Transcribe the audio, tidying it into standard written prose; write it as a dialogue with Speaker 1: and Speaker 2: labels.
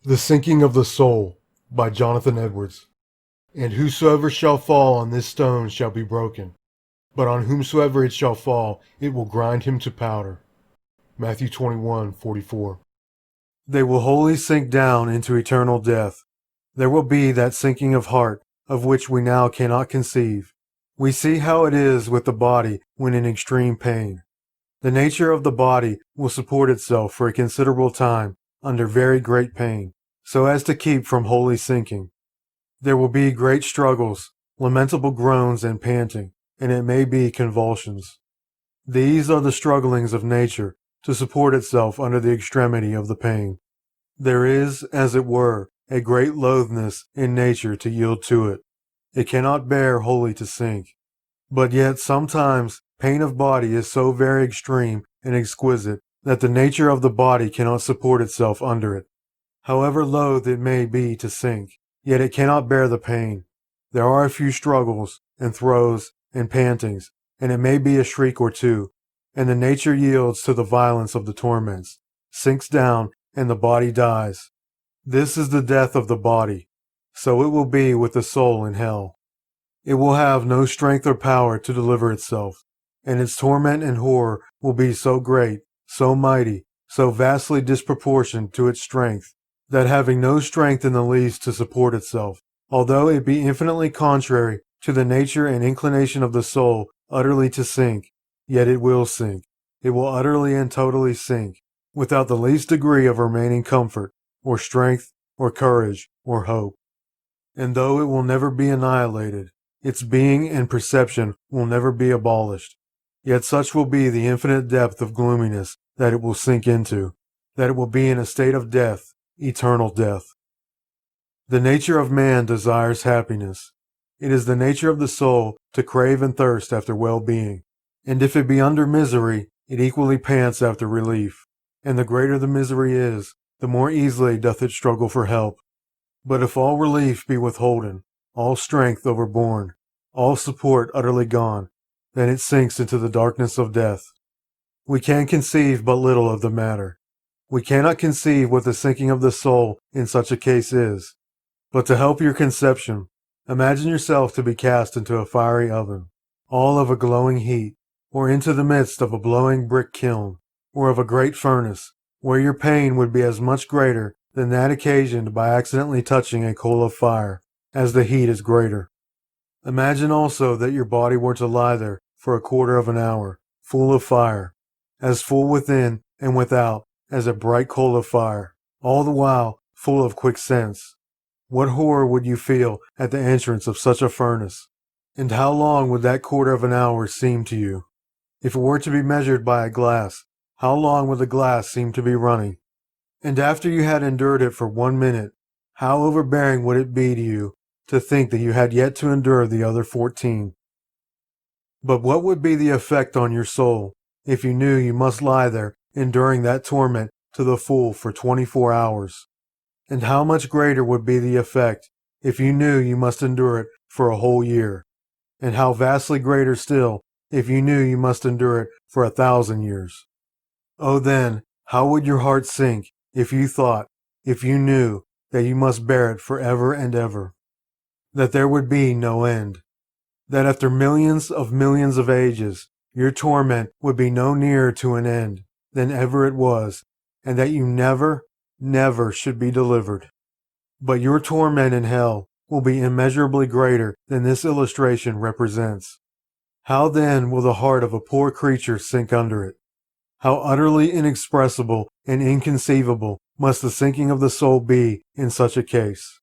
Speaker 1: The Sinking of the Soul by Jonathan Edwards. And whosoever shall fall on this stone shall be broken, but on whomsoever it shall fall, it will grind him to powder. Matthew 21:44. They will wholly sink down into eternal death. There will be that sinking of heart of which we now cannot conceive. We see how it is with the body when in extreme pain. The nature of the body will support itself for a considerable time under very great pain, so as to keep from wholly sinking. There will be great struggles, lamentable groans and panting, and it may be convulsions. These are the strugglings of nature to support itself under the extremity of the pain. There is, as it were, a great loathness in nature to yield to it. It cannot bear wholly to sink. But yet sometimes pain of body is so very extreme and exquisite that the nature of the body cannot support itself under it. However loath it may be to sink, yet it cannot bear the pain. There are a few struggles, and throes, and pantings, and it may be a shriek or two, and the nature yields to the violence of the torments, sinks down, and the body dies. This is the death of the body. So it will be with the soul in hell. It will have no strength or power to deliver itself, and its torment and horror will be so great, so mighty, so vastly disproportioned to its strength, that having no strength in the least to support itself, although it be infinitely contrary to the nature and inclination of the soul utterly to sink, yet it will sink. It will utterly and totally sink, without the least degree of remaining comfort, or strength, or courage, or hope. And though it will never be annihilated, its being and perception will never be abolished, yet such will be the infinite depth of gloominess that it will sink into, that it will be in a state of death, eternal death. The nature of man desires happiness. It is the nature of the soul to crave and thirst after well-being, and if it be under misery, it equally pants after relief, and the greater the misery is, the more easily doth it struggle for help. But if all relief be withholden, all strength overborne, all support utterly gone, then it sinks into the darkness of death. We can conceive but little of the matter. We cannot conceive what the sinking of the soul in such a case is. But to help your conception, imagine yourself to be cast into a fiery oven, all of a glowing heat, or into the midst of a blowing brick kiln, or of a great furnace, where your pain would be as much greater than that occasioned by accidentally touching a coal of fire, as the heat is greater. Imagine also that your body were to lie there for a quarter of an hour, full of fire, as full within and without as a bright coal of fire, all the while full of quick sense. What horror would you feel at the entrance of such a furnace? And how long would that quarter of an hour seem to you? If it were to be measured by a glass, how long would the glass seem to be running? And after you had endured it for 1 minute, how overbearing would it be to you to think that you had yet to endure the other 14? But what would be the effect on your soul if you knew you must lie there enduring that torment to the full for 24 hours? And how much greater would be the effect if you knew you must endure it for a whole year? And how vastly greater still if you knew you must endure it for 1,000 years? Oh, then, how would your heart sink if you thought, if you knew, that you must bear it forever and ever? That there would be no end. That after millions of ages, your torment would be no nearer to an end than ever it was, and that you never, never should be delivered. But your torment in hell will be immeasurably greater than this illustration represents. How then will the heart of a poor creature sink under it? How utterly inexpressible and inconceivable must the sinking of the soul be in such a case?